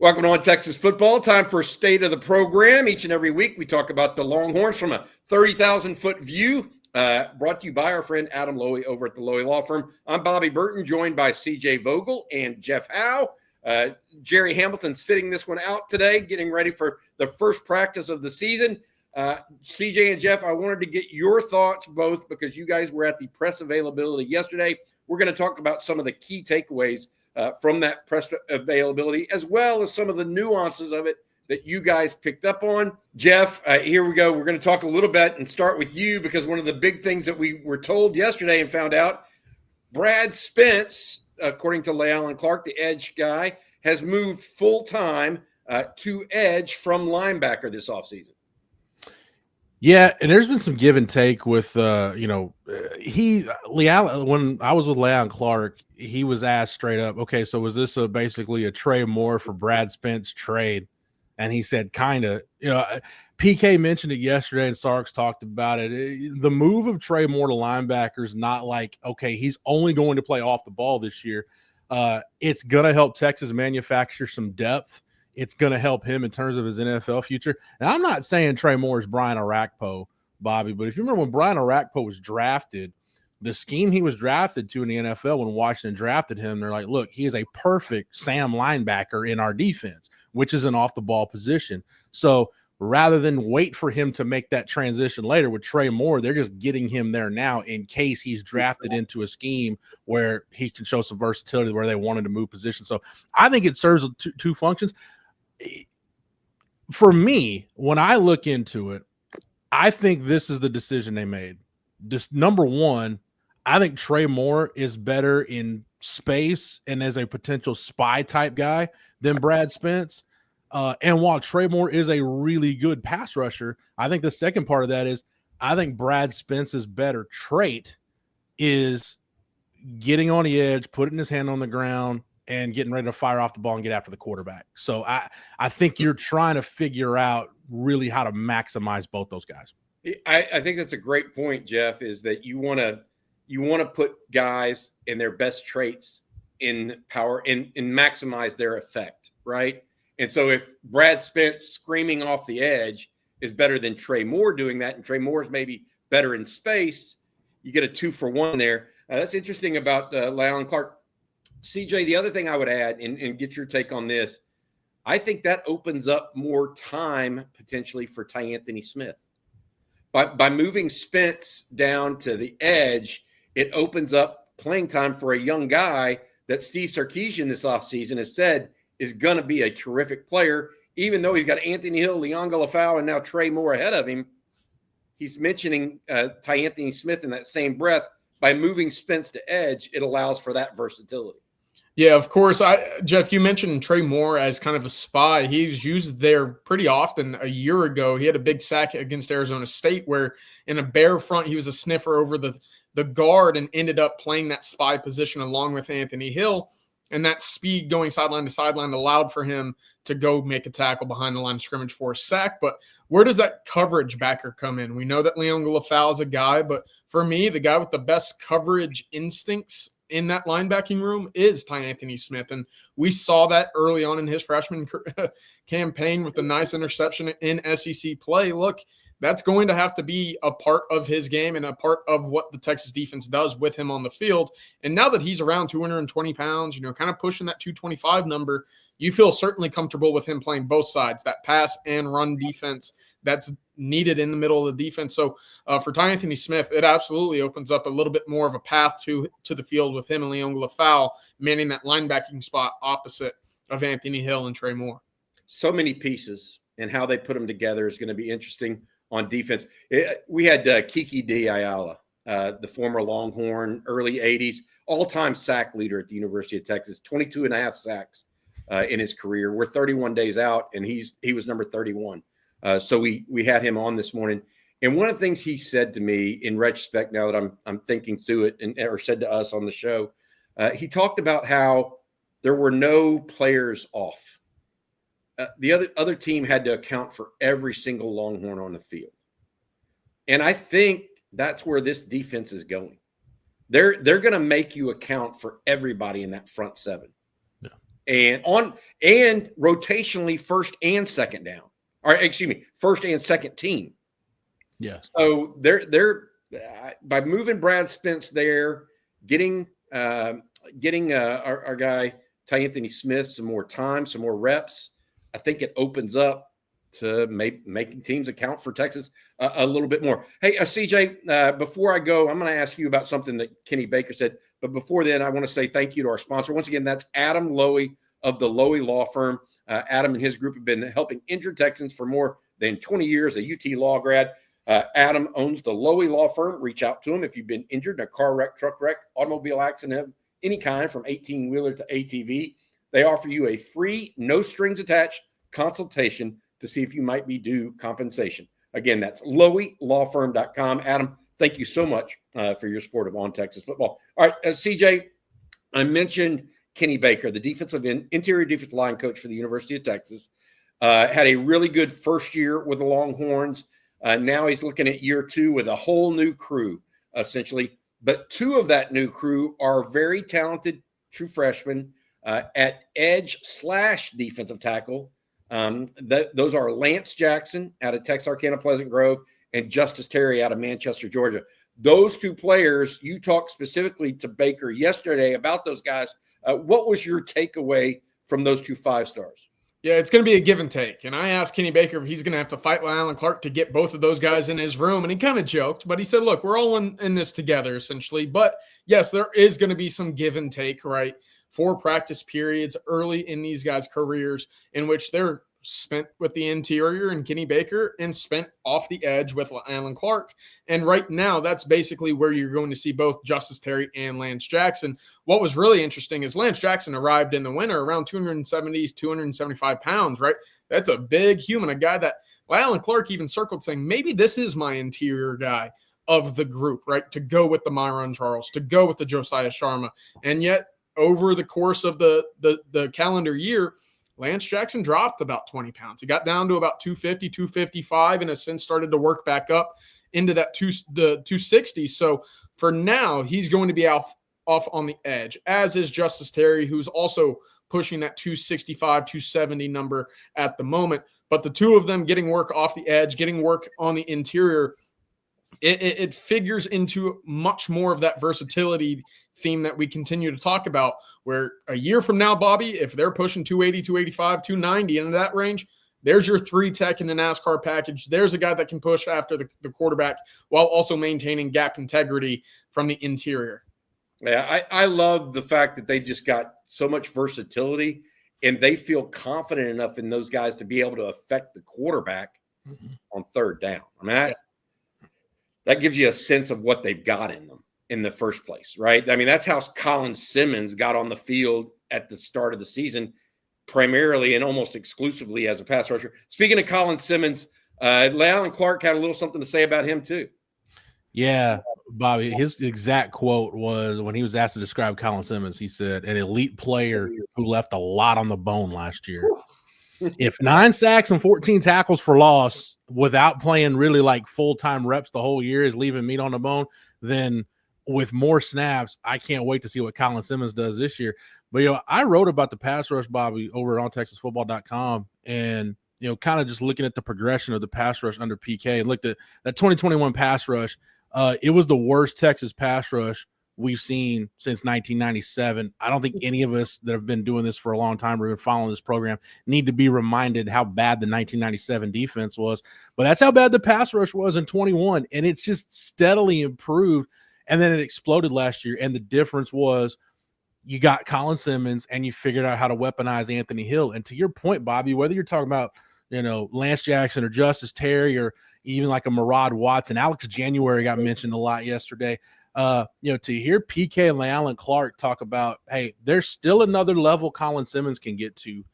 Welcome on Texas football. Time for State of the Program. Each and every week we talk about the Longhorns from a 30,000-foot view. Brought to you by our friend Adam Lowy over at the Lowy Law Firm. I'm Bobby Burton, joined by CJ Vogel and Jeff Howe. Jerry Hamilton sitting this one out today, getting ready for the first practice of the season. CJ and Jeff, I wanted to get your thoughts both because you guys were at the press availability yesterday. We're going to talk about some of the key takeaways from that press availability, as well as some of the nuances of it that you guys picked up on. Jeff, here we go. We're going to talk a little bit and start with you because one of the big things that we were told yesterday and found out, Brad Spence, according to LeAllen Clark, the edge guy, has moved full-time to edge from linebacker this offseason. Yeah, and there's been some give and take with, when I was with LeAllen Clark, he was asked straight up, okay, so was this basically a Trey Moore for Brad Spence trade? And he said, kind of. PK mentioned it yesterday, and Sarks talked about it. The move of Trey Moore to linebacker is not like, okay, he's only going to play off the ball this year. It's going to help Texas manufacture some depth. It's going to help him in terms of his NFL future. And I'm not saying Trey Moore is Brian Orakpo, Bobby, but if you remember when Brian Orakpo was drafted, the scheme he was drafted to in the NFL when Washington drafted him, they're like, look, he is a perfect Sam linebacker in our defense, which is an off-the-ball position. So rather than wait for him to make that transition later with Trey Moore, they're just getting him there now in case he's drafted into a scheme where he can show some versatility where they wanted to move positions. So I think it serves two functions. For me, when I look into it, I think this is the decision they made. Just number one, I think Trey Moore is better in space and as a potential spy type guy than Brad Spence. And while Trey Moore is a really good pass rusher, I think the second part of that is I think Brad Spence's better trait is getting on the edge, putting his hand on the ground, and getting ready to fire off the ball and get after the quarterback. So I think you're trying to figure out really how to maximize both those guys. I think that's a great point, Jeff, is that you want to put guys in their best traits in power and maximize their effect, right? And so if Brad Spence screaming off the edge is better than Trey Moore doing that, and Trey Moore is maybe better in space, you get a 2-for-1 there. That's interesting about LeAllen Clark. CJ, the other thing I would add and get your take on this, I think that opens up more time potentially for Anthony Smith. By moving Spence down to the edge, it opens up playing time for a young guy that Steve Sarkisian this offseason has said is going to be a terrific player, even though he's got Anthony Hill, Leon Galafau, and now Trey Moore ahead of him. He's mentioning Anthony Smith in that same breath. By moving Spence to edge, it allows for that versatility. Yeah, of course. Jeff, you mentioned Trey Moore as kind of a spy. He's used there pretty often. A year ago, he had a big sack against Arizona State where in a bear front, he was a sniffer over the guard and ended up playing that spy position along with Anthony Hill. And that speed going sideline to sideline allowed for him to go make a tackle behind the line of scrimmage for a sack. But where does that coverage backer come in? We know that Leon Galafau is a guy, but for me, the guy with the best coverage instincts in that linebacking room is Anthony Smith. And we saw that early on in his freshman campaign with a nice interception in SEC play. Look, that's going to have to be a part of his game and a part of what the Texas defense does with him on the field. And now that he's around 220 pounds, kind of pushing that 225 number, you feel certainly comfortable with him playing both sides, that pass and run defense that's needed in the middle of the defense. So for Anthony Smith, it absolutely opens up a little bit more of a path to the field with him and Leon Galafau manning that linebacking spot opposite of Anthony Hill and Trey Moore. So many pieces, and how they put them together is going to be interesting on defense. We had Kiki D. Ayala, the former Longhorn, early 80s, all-time sack leader at the University of Texas, 22 and a half sacks in his career. We're 31 days out, and he was number 31. So we had him on this morning. And one of the things he said to me in retrospect, now that I'm thinking through it, or said to us on the show, he talked about how there were no players off. The other team had to account for every single Longhorn on the field. And I think that's where this defense is going. They're going to make you account for everybody in that front seven. Yeah. and rotationally first and second down, or excuse me, first and second team. Yes. So they're by moving Brad Spence there, getting our guy Ty Anthony Smith some more time, some more reps. I think it opens up to making teams account for Texas a little bit more. Hey, CJ, before I go, I'm going to ask you about something that Kenny Baker said. But before then, I want to say thank you to our sponsor. Once again, that's Adam Lowy of the Lowy Law Firm. Adam and his group have been helping injured Texans for more than 20 years, a UT law grad. Adam owns the Lowy Law Firm. Reach out to him if you've been injured in a car wreck, truck wreck, automobile accident of any kind, from 18-wheeler to ATV. They offer you a free, no strings attached consultation to see if you might be due compensation. Again, that's loweylawfirm.com. Adam, thank you so much for your support of On Texas Football. All right, CJ, I mentioned Kenny Baker, the interior defensive line coach for the University of Texas. Had a really good first year with the Longhorns. Now he's looking at year 2 with a whole new crew, essentially. But 2 of that new crew are very talented true freshmen at edge/defensive tackle. Those are Lance Jackson out of Texarkana Pleasant Grove and Justice Terry out of Manchester, Georgia. Those 2 players, you talked specifically to Baker yesterday about those guys. What was your takeaway from those 2 5-stars? Yeah, it's going to be a give and take. And I asked Kenny Baker if he's going to have to fight with Alan Clark to get both of those guys in his room. And he kind of joked, but he said, look, we're all in this together, essentially. But yes, there is going to be some give and take, right? 4 practice periods early in these guys' careers in which they're spent with the interior and Kenny Baker and spent off the edge with Alan Clark. And right now, that's basically where you're going to see both Justice Terry and Lance Jackson. What was really interesting is Lance Jackson arrived in the winter around 275 pounds, right? That's a big human, a guy that Alan Clark even circled saying, maybe this is my interior guy of the group, right? To go with the Myron Charles, to go with the Josiah Sharma. And yet over the course of the calendar year, Lance Jackson dropped about 20 pounds. He got down to about 250, 255, and has since started to work back up into that the 260. So for now, he's going to be off on the edge, as is Justice Terry, who's also pushing that 265, 270 number at the moment. But the 2 of them getting work off the edge, getting work on the interior, it figures into much more of that versatility theme that we continue to talk about, where a year from now, Bobby, if they're pushing 280, 285, 290 into that range, there's your 3 tech in the NASCAR package. There's a guy that can push after the quarterback while also maintaining gap integrity from the interior. Yeah, I love the fact that they just got so much versatility and they feel confident enough in those guys to be able to affect the quarterback on 3rd down. I mean, that gives you a sense of what they've got in them in the first place, right? I mean, that's how Colin Simmons got on the field at the start of the season, primarily and almost exclusively as a pass rusher. Speaking of Colin Simmons, Alan Clark had a little something to say about him too. Yeah, Bobby, his exact quote was when he was asked to describe Colin Simmons, he said, an elite player who left a lot on the bone last year. If 9 sacks and 14 tackles for loss without playing really like full-time reps the whole year is leaving meat on the bone, then with more snaps, I can't wait to see what Colin Simmons does this year. But, I wrote about the pass rush, Bobby, over at ontexasfootball.com, and, kind of just looking at the progression of the pass rush under PK and looked at that 2021 pass rush. It was the worst Texas pass rush we've seen since 1997. I don't think any of us that have been doing this for a long time or been following this program need to be reminded how bad the 1997 defense was. But that's how bad the pass rush was in 21, and it's just steadily improved. And then it exploded last year, and the difference was you got Colin Simmons and you figured out how to weaponize Anthony Hill. And to your point, Bobby, whether you're talking about, Lance Jackson or Justice Terry or even like a Murad Watson, Alex January got mentioned a lot yesterday. To hear PK and Alan Clark talk about, hey, there's still another level Colin Simmons can get to.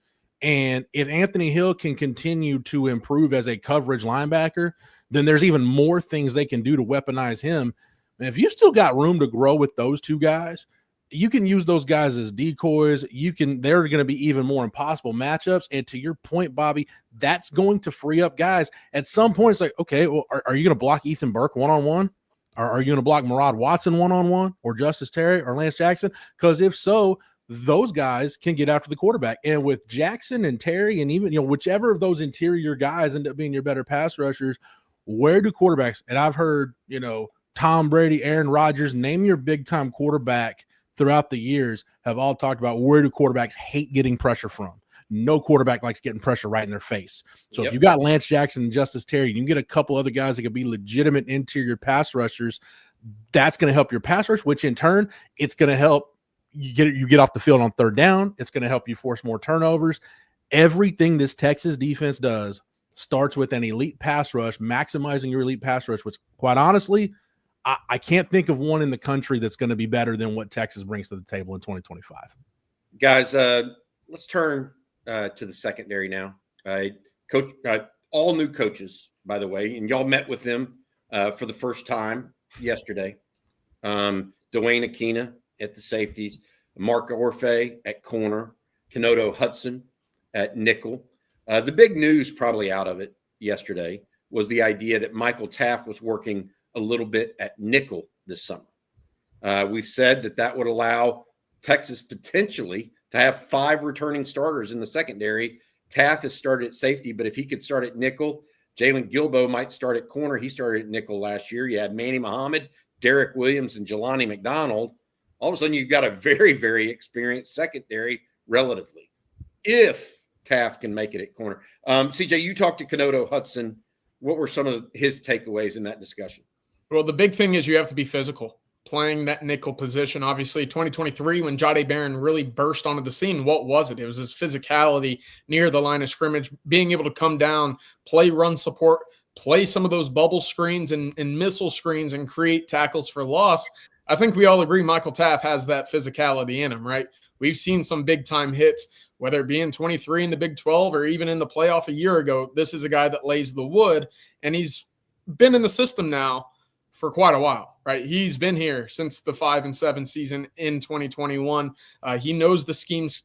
And if Anthony Hill can continue to improve as a coverage linebacker, then there's even more things they can do to weaponize him. And if you still got room to grow with those 2 guys, you can use those guys as decoys. They're going to be even more impossible matchups. And to your point, Bobby, that's going to free up guys. At some point, it's like, okay, well, are you going to block Ethan Burke one-on-one? Or are you going to block Murad Watson one-on-one or Justice Terry or Lance Jackson? Because if so, those guys can get after the quarterback. And with Jackson and Terry and even, whichever of those interior guys end up being your better pass rushers, where do quarterbacks, and I've heard, Tom Brady, Aaron Rodgers, name your big-time quarterback throughout the years, have all talked about where do quarterbacks hate getting pressure from. No quarterback likes getting pressure right in their face. So if you got Lance Jackson and Justice Terry, you can get a couple other guys that could be legitimate interior pass rushers. That's going to help your pass rush, which in turn, it's going to help you get off the field on third down. It's going to help you force more turnovers. Everything this Texas defense does starts with an elite pass rush, maximizing your elite pass rush, which quite honestly, I can't think of one in the country that's going to be better than what Texas brings to the table in 2025. Guys, let's turn to the secondary now. Coach, all new coaches, by the way, and y'all met with them for the first time yesterday. Dwayne Aquina at the safeties, Mark Orfe at corner, Kenodo Hudson at nickel. The big news probably out of it yesterday was the idea that Michael Taft was working a little bit at nickel this summer. We've said that would allow Texas potentially to have 5 returning starters in the secondary. Taft has started at safety, but if he could start at nickel, Jalen Gilbo might start at corner. He started at nickel last year. You had Manny Muhammad, Derek Williams, and Jelani McDonald. All of a sudden, you've got a very, very experienced secondary relatively, if Taft can make it at corner. CJ, you talked to Kenodo Hudson. What were some of his takeaways in that discussion? Well, the big thing is you have to be physical. Playing that nickel position, obviously 2023 when Jahdae Barron really burst onto the scene, what was it? It was his physicality near the line of scrimmage, being able to come down, play run support, play some of those bubble screens and missile screens and create tackles for loss. I think we all agree Michael Taft has that physicality in him, right? We've seen some big-time hits, whether it be in 23 in the Big 12 or even in the playoff a year ago. This is a guy that lays the wood, and he's been in the system now for quite a while, right? He's been here since the 5-7 season in 2021. He knows the schemes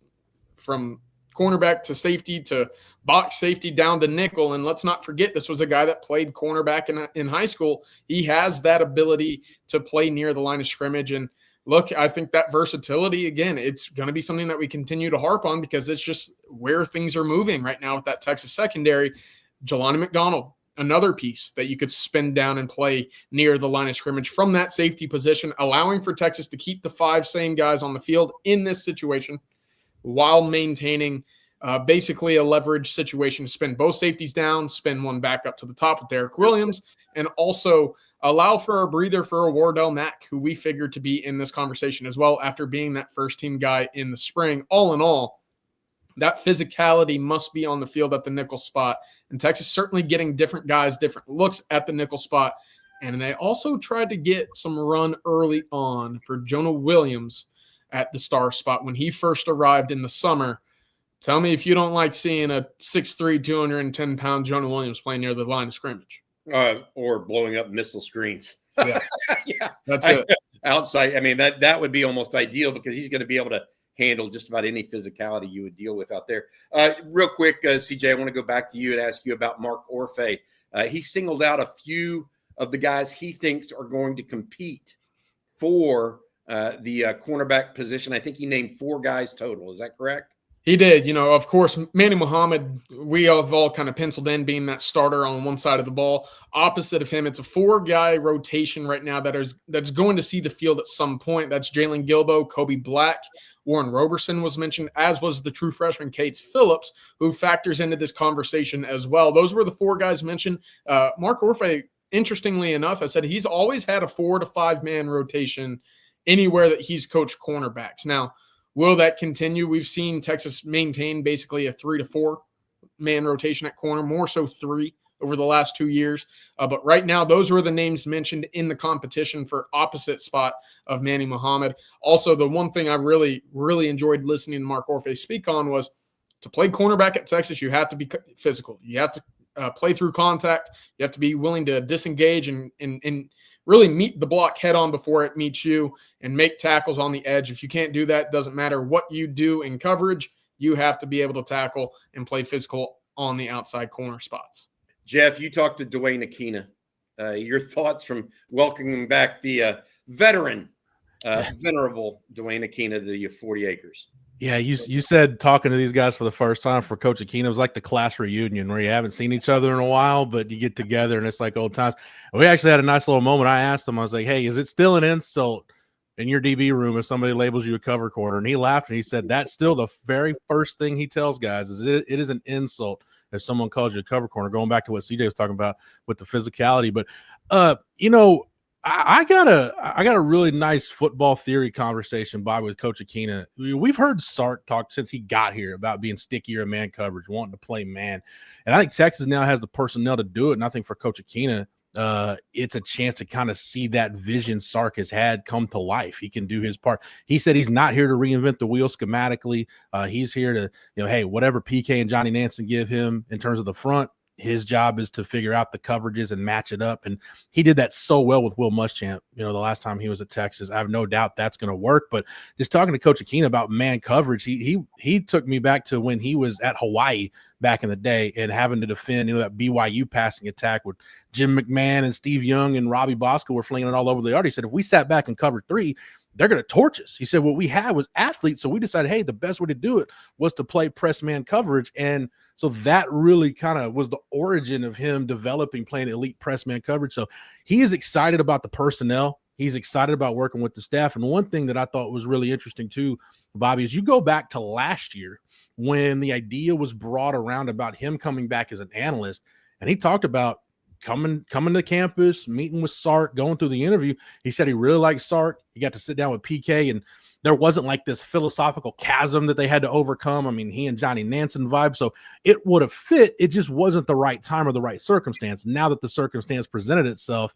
from cornerback to safety to box safety down to nickel. And let's not forget, this was a guy that played cornerback in high school. He has that ability to play near the line of scrimmage. And look, I think that versatility, again, it's going to be something that we continue to harp on because it's just where things are moving right now with that Texas secondary. Jelani McDonald, another piece that you could spin down and play near the line of scrimmage from that safety position, allowing for Texas to keep the 5 same guys on the field in this situation while maintaining basically a leverage situation to spin both safeties down, spin one back up to the top with Derek Williams, and also allow for a breather for a Wardell Mack, who we figured to be in this conversation as well after being that first-team guy in the spring. All in all, that physicality must be on the field at the nickel spot. And Texas certainly getting different guys, different looks at the nickel spot. And they also tried to get some run early on for Jonah Williams at the star spot when he first arrived in the summer. Tell me if you don't like seeing a 6'3", 210-pound Jonah Williams playing near the line of scrimmage. Or blowing up missile screens. Yeah, yeah, that's it. Outside, I mean, that would be almost ideal because he's going to be able to handle just about any physicality you would deal with out there. Real quick, CJ, I want to go back to you and ask you about Mark Orfe. He singled out a few of the guys he thinks are going to compete for the cornerback position. I think he named 4 guys total. Is that correct? He did. Of course, Manny Muhammad, we have all kind of penciled in being that starter on one side of the ball. Opposite of him, it's a 4-guy rotation right now that's going to see the field at some point. That's Jalen Gilbo, Kobe Black, Warren Roberson was mentioned, as was the true freshman Kate Phillips, who factors into this conversation as well. Those were the 4 guys mentioned. Mark Orfe, interestingly enough, I said he's always had a 4 to 5-man rotation anywhere that he's coached cornerbacks. Now, will that continue? We've seen Texas maintain basically a 3 to 4-man rotation at corner, more so 3 over the last 2 years. But right now, those were the names mentioned in the competition for opposite spot of Manny Muhammad. Also, the one thing I really, really enjoyed listening to Mark Orfe speak on was to play cornerback at Texas, you have to be physical. You have to play through contact. You have to be willing to disengage and really meet the block head on before it meets you and make tackles on the edge. If you can't do that, doesn't matter what you do in coverage, you have to be able to tackle and play physical on the outside corner spots. Jeff, you talked to Dwayne Aquina. Your thoughts from welcoming back the veteran Venerable Dwayne Aquina, the 40 acres. Yeah, you said talking to these guys for the first time for Coach Aquina was like the class reunion where you haven't seen each other in a while, but you get together and it's like old times. We actually had a nice little moment. I asked him, I was like, hey, is it still an insult in your DB room if somebody labels you a cover corner? And he laughed and he said that's still the very first thing he tells guys is it is an insult if someone calls you a cover corner, going back to what CJ was talking about with the physicality. But, I got a really nice football theory conversation, Bob, with Coach Aquina. We've heard Sark talk since he got here about being stickier in man coverage, wanting to play man. And I think Texas now has the personnel to do it. And I think for Coach Aquina, it's a chance to kind of see that vision Sark has had come to life. He can do his part. He said he's not here to reinvent the wheel schematically. He's here to, hey, whatever PK and Johnny Nansen give him in terms of the front, his job is to figure out the coverages and match it up. And he did that so well with Will Muschamp, the last time he was at Texas. I have no doubt that's going to work. But just talking to Coach Aquina about man coverage, he took me back to when he was at Hawaii back in the day and having to defend, that BYU passing attack with Jim McMahon and Steve Young and Robbie Bosco were flinging it all over the yard. He said, if we sat back and covered 3, they're going to torch us. He said, what we had was athletes. So we decided, hey, the best way to do it was to play press man coverage. And so that really kind of was the origin of him developing playing elite press man coverage. So he is excited about the personnel. He's excited about working with the staff. And one thing that I thought was really interesting too, Bobby, is you go back to last year when the idea was brought around about him coming back as an analyst. And he talked about coming to campus, meeting with Sark, going through the interview. He said he really liked Sark. He got to sit down with PK, and there wasn't like this philosophical chasm that they had to overcome. I mean, he and Johnny Nansen vibe, so it would have fit. It just wasn't the right time or the right circumstance. Now that the circumstance presented itself,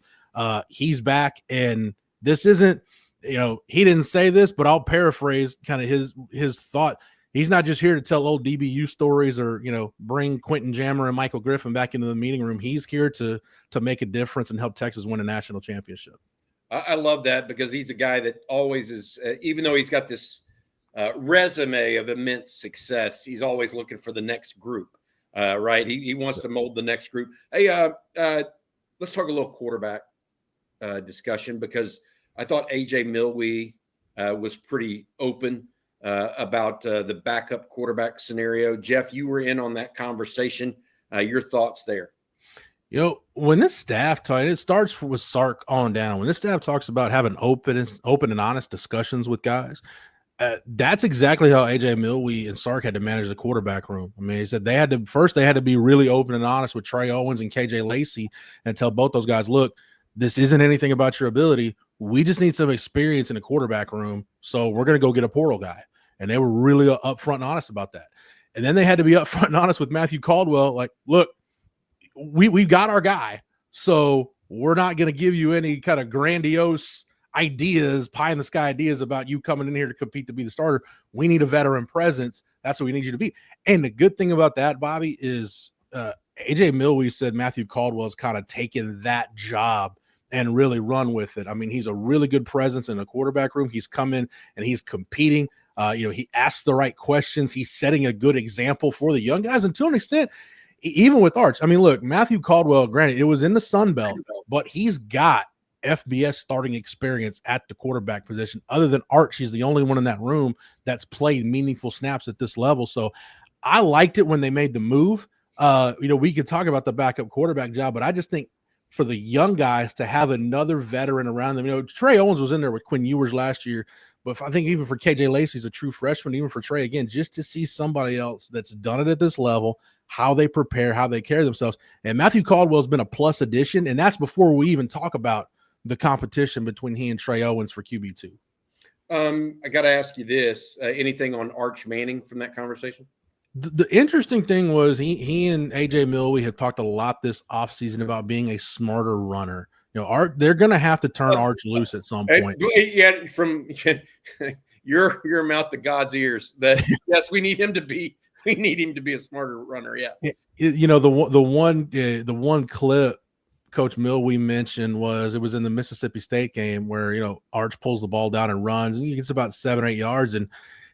he's back, and this isn't, he didn't say this, but I'll paraphrase kind of his thought. He's not just here to tell old DBU stories or, bring Quentin Jammer and Michael Griffin back into the meeting room. He's here to make a difference and help Texas win a national championship. I love that because he's a guy that always is, even though he's got this resume of immense success, he's always looking for the next group, right? He wants to mold the next group. Hey, let's talk a little quarterback discussion because I thought A.J. Milwee was pretty open about the backup quarterback scenario. Jeff, you were in on that conversation. Your thoughts there? When this staff it starts with Sark on down. When this staff talks about having open and honest discussions with guys, that's exactly how A.J. Milwee and Sark had to manage the quarterback room. I mean, he said they had to be really open and honest with Trey Owens and KJ Lacey and tell both those guys, look, this isn't anything about your ability. We just need some experience in the quarterback room, so we're going to go get a portal guy. And they were really upfront and honest about that. And then they had to be upfront and honest with Matthew Caldwell, like, look, we've got our guy, so we're not going to give you any kind of grandiose ideas, pie-in-the-sky ideas about you coming in here to compete to be the starter. We need a veteran presence. That's what we need you to be. And the good thing about that, Bobby, is A.J. Milwee said Matthew Caldwell's kind of taken that job and really run with it. I mean, he's a really good presence in the quarterback room. He's come in and he's competing. He asks the right questions. He's setting a good example for the young guys. And to an extent, even with Arch, I mean, look, Matthew Caldwell, granted, it was in the Sun Belt, but he's got FBS starting experience at the quarterback position. Other than Arch, he's the only one in that room that's played meaningful snaps at this level. So I liked it when they made the move. We could talk about the backup quarterback job, but I just think for the young guys to have another veteran around them, Trey Owens was in there with Quinn Ewers last year, but I think even for KJ Lacey's a true freshman, even for Trey, again, just to see somebody else that's done it at this level, how they prepare, how they carry themselves. And Matthew Caldwell's been a plus addition, and that's before we even talk about the competition between he and Trey Owens for QB2. I got to ask you this. Anything on Arch Manning from that conversation? The interesting thing was he and A.J. Milwee have talked a lot this offseason about being a smarter runner. They're going to have to turn Arch loose at some point. Yeah, from your mouth to God's ears. That yes, we need him to be a smarter runner. Yeah. The one clip Coach Milwee mentioned it was in the Mississippi State game where Arch pulls the ball down and runs, and he gets about 7 or 8 yards, and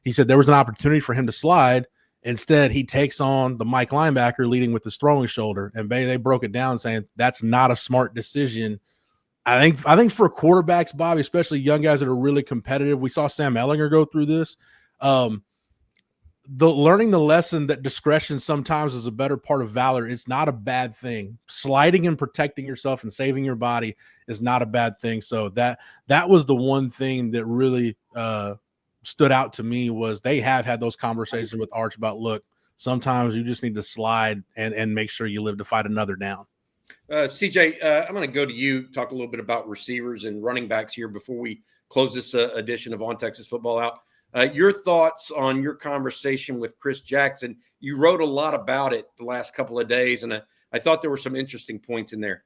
he said there was an opportunity for him to slide. Instead, he takes on the Mike linebacker leading with his throwing shoulder, and they broke it down saying that's not a smart decision I think for quarterbacks, Bobby, especially young guys that are really competitive, we saw Sam Ehlinger go through this. Learning the lesson that discretion sometimes is a better part of valor. It's not a bad thing. Sliding and protecting yourself and saving your body is not a bad thing. So that was the one thing that really stood out to me, was they have had those conversations with Arch about, look, sometimes you just need to slide and make sure you live to fight another down. CJ, I'm going to go to you, talk a little bit about receivers and running backs here before we close this edition of On Texas Football out. Your thoughts on your conversation with Chris Jackson. You wrote a lot about it the last couple of days, and I thought there were some interesting points in there.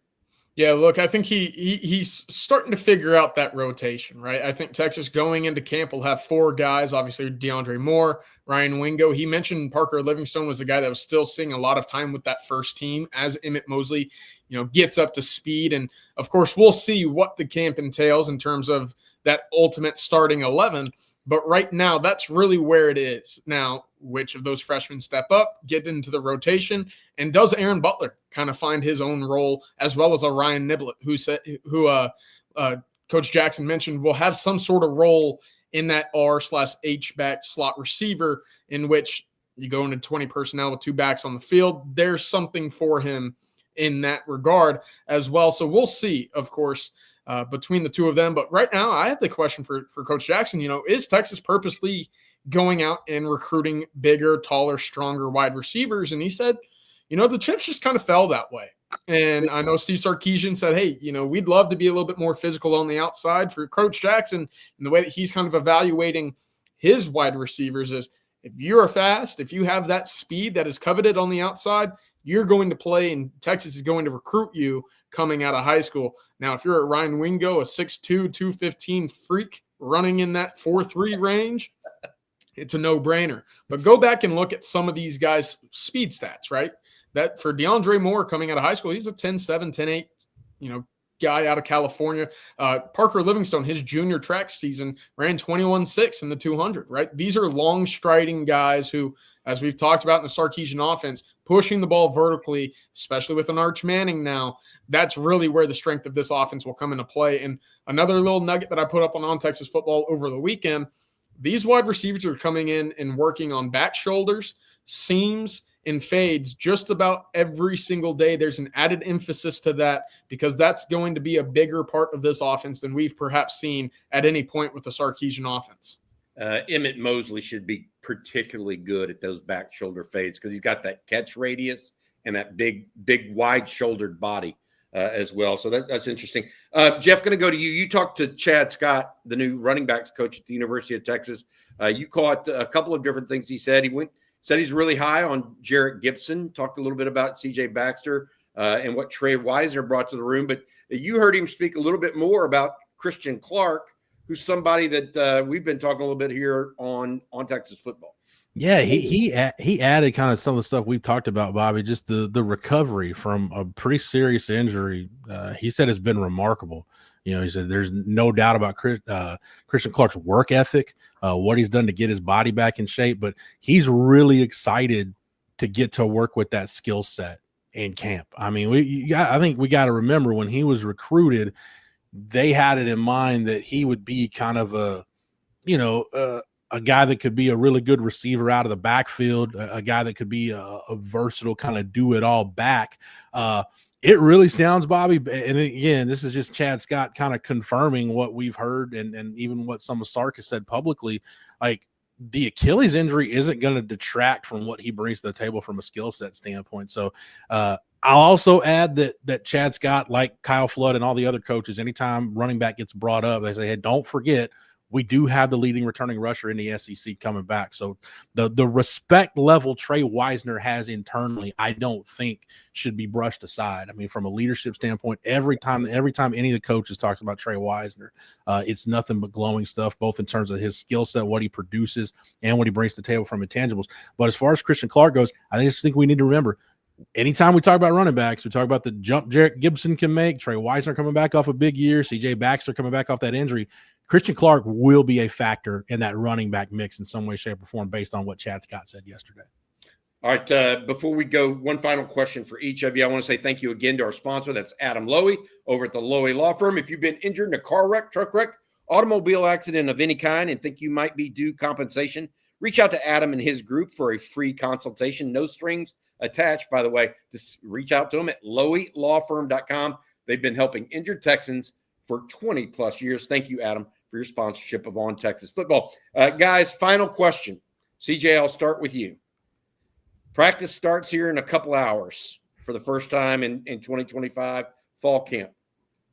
Yeah, look, I think he's starting to figure out that rotation, right? I think Texas going into camp will have 4 guys, obviously DeAndre Moore, Ryan Wingo. He mentioned Parker Livingstone was the guy that was still seeing a lot of time with that first team as Emmett Mosley, gets up to speed. And, of course, we'll see what the camp entails in terms of that ultimate starting 11. But right now, that's really where it is. Now, which of those freshmen step up, get into the rotation, and does Aaron Butler kind of find his own role, as well as a Ryan Niblett, who Coach Jackson mentioned will have some sort of role in that R/H-back slot receiver, in which you go into 20 personnel with 2 backs on the field. There's something for him in that regard as well. So we'll see, of course, between the two of them. But right now, I have the question for Coach Jackson. Is Texas purposely going out and recruiting bigger, taller, stronger wide receivers? And he said, the chips just kind of fell that way. And I know Steve Sarkisian said, hey, we'd love to be a little bit more physical on the outside. For Coach Jackson, and the way that he's kind of evaluating his wide receivers is, if you're fast, if you have that speed that is coveted on the outside, you're going to play, and Texas is going to recruit you coming out of high school. Now, if you're at Ryan Wingo, a 6'2", 215 freak running in that 4.3 range, it's a no-brainer. But go back and look at some of these guys' speed stats, right? That for DeAndre Moore coming out of high school, he's a 10.7, 10.8, guy out of California. Parker Livingstone, his junior track season, ran 21.6 in the 200, right? These are long striding guys who, as we've talked about in the Sarkisian offense, pushing the ball vertically, especially with an Arch Manning now, that's really where the strength of this offense will come into play. And another little nugget that I put up on Texas Football over the weekend, these wide receivers are coming in and working on back shoulders, seams, and fades just about every single day. There's an added emphasis to that, because that's going to be a bigger part of this offense than we've perhaps seen at any point with the Sarkisian offense. Emmett Mosley should be particularly good at those back shoulder fades, because he's got that catch radius and that big wide shouldered body as well. So that's interesting. Jeff, going to go to you. You talked to Chad Scott, the new running backs coach at the University of Texas. You caught a couple of different things he said. Said he's really high on Jarrett Gibson, talked a little bit about CJ Baxter and what Trey Wisner brought to the room. But you heard him speak a little bit more about Christian Clark, who's somebody that we've been talking a little bit here on Texas Football. Yeah, he added kind of some of the stuff we've talked about, Bobby, just the recovery from a pretty serious injury. He said it's been remarkable. He said there's no doubt about Christian Clark's work ethic, what he's done to get his body back in shape, but he's really excited to get to work with that skill set in camp. I mean, I think we got to remember, when he was recruited, they had it in mind that he would be kind of a guy that could be a really good receiver out of the backfield, a guy that could be a versatile kind of do-it-all back. It really sounds, Bobby, and again, this is just Chad Scott kind of confirming what we've heard and even what some of Sark has said publicly, like the Achilles injury isn't going to detract from what he brings to the table from a skill set standpoint. So I'll also add that Chad Scott, like Kyle Flood and all the other coaches, anytime running back gets brought up, they say, hey, don't forget, we do have the leading returning rusher in the SEC coming back. So the respect level Trey Wisner has internally, I don't think should be brushed aside. I mean, from a leadership standpoint, every time any of the coaches talks about Trey Wisner, it's nothing but glowing stuff, both in terms of his skill set, what he produces, and what he brings to the table from intangibles. But as far as Christian Clark goes, I just think we need to remember, anytime we talk about running backs, we talk about the jump Jarrett Gibson can make, Trey Wisner coming back off a big year, CJ Baxter coming back off that injury. Christian Clark will be a factor in that running back mix in some way, shape, or form, based on what Chad Scott said yesterday. All right. Before we go, one final question for each of you. I want to say thank you again to our sponsor. That's Adam Lowy over at the Lowy Law Firm. If you've been injured in a car wreck, truck wreck, automobile accident of any kind and think you might be due compensation, reach out to Adam and his group for a free consultation. No strings attached, by the way. Just reach out to them at loweylawfirm.com. They've been helping injured Texans for 20 plus years. Thank you, Adam, for your sponsorship of On Texas Football. Guys, final question. CJ, I'll start with you. Practice starts here in a couple hours for the first time in 2025 fall camp.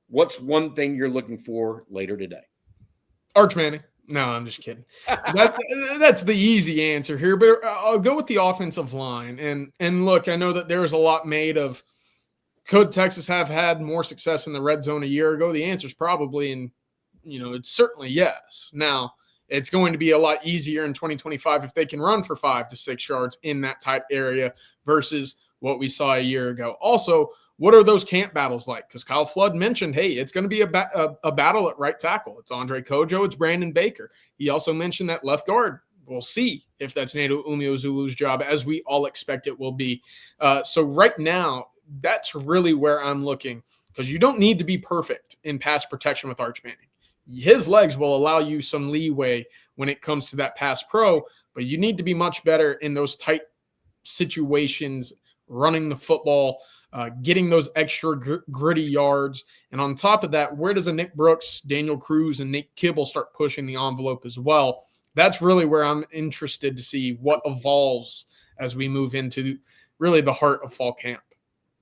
What's one thing you're looking for later today? Arch Manning. No, I'm just kidding. That's the easy answer here, but I'll go with the offensive line. And look, I know that there's a lot made of, could Texas have had more success in the red zone a year ago? The answer is probably, and it's certainly yes. Now, it's going to be a lot easier in 2025 if they can run for 5 to 6 yards in that type area versus what we saw a year ago. Also, what are those camp battles like? Because Kyle Flood mentioned, hey, it's going to be a battle at right tackle. It's Andre Kojo. It's Brandon Baker. He also mentioned that left guard. We'll see if that's Nato Umeozulu's job, as we all expect it will be. So right now, that's really where I'm looking, because you don't need to be perfect in pass protection with Arch Manning. His legs will allow you some leeway when it comes to that pass pro, but you need to be much better in those tight situations, running the football, getting those extra gritty yards. And on top of that, where does a Nick Brooks, Daniel Cruz, and Nate Kibble start pushing the envelope as well? That's really where I'm interested to see what evolves as we move into really the heart of fall camp.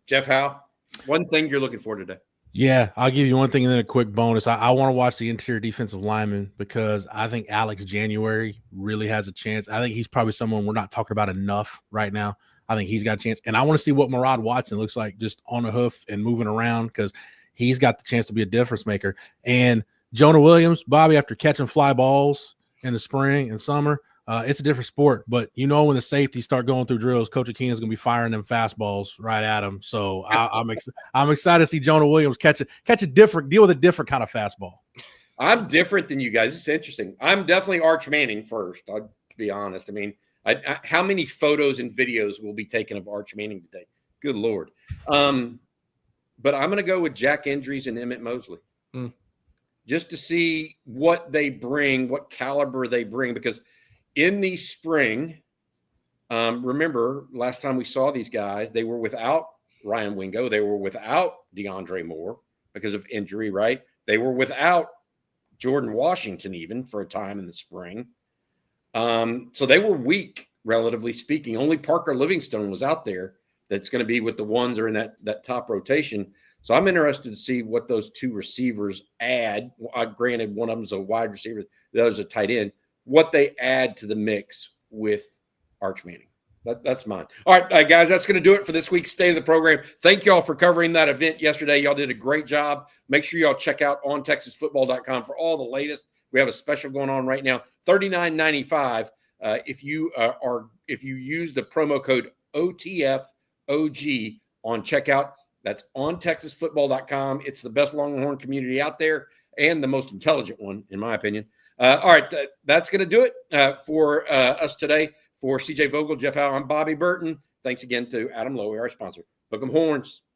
Jeff Howe, one thing you're looking for today? Yeah, I'll give you one thing and then a quick bonus. I want to watch the interior defensive lineman because I think Alex January really has a chance. I think he's probably someone we're not talking about enough right now. I think he's got a chance. And I want to see what Murad Watson looks like just on a hoof and moving around, because he's got the chance to be a difference maker. And Jonah Williams, Bobby, after catching fly balls in the spring and summer, it's a different sport. But when the safeties start going through drills, Coach Akina's going to be firing them fastballs right at him. So I'm excited to see Jonah Williams deal with a different kind of fastball. I'm different than you guys. It's interesting. I'm definitely Arch Manning first, to be honest. I mean, how many photos and videos will be taken of Arch Manning today? Good Lord. But I'm going to go with Jack Endries and Emmett Mosley. Just to see what they bring, what caliber they bring, because in the spring, remember last time we saw these guys, they were without Ryan Wingo. They were without DeAndre Moore because of injury, right? They were without Jordan Washington even for a time in the spring. So they were weak, relatively speaking. Only Parker Livingstone was out there that's going to be with the ones or in that top rotation. So I'm interested to see what those two receivers add. Granted, one of them is a wide receiver, the other's a tight end. What they add to the mix with Arch Manning. That's mine. All right, guys, that's going to do it for this week's State of the Program. Thank you all for covering that event yesterday. Y'all did a great job. Make sure y'all check out ontexasfootball.com for all the latest. We have a special going on right now, $39.95. If you use the promo code OTFOG on checkout, that's ontexasfootball.com. It's the best Longhorn community out there and the most intelligent one, in my opinion. All right, that's going to do it for us today. For CJ Vogel, Jeff Howe, I'm Bobby Burton. Thanks again to Adam Lowy, our sponsor. Hook 'em horns.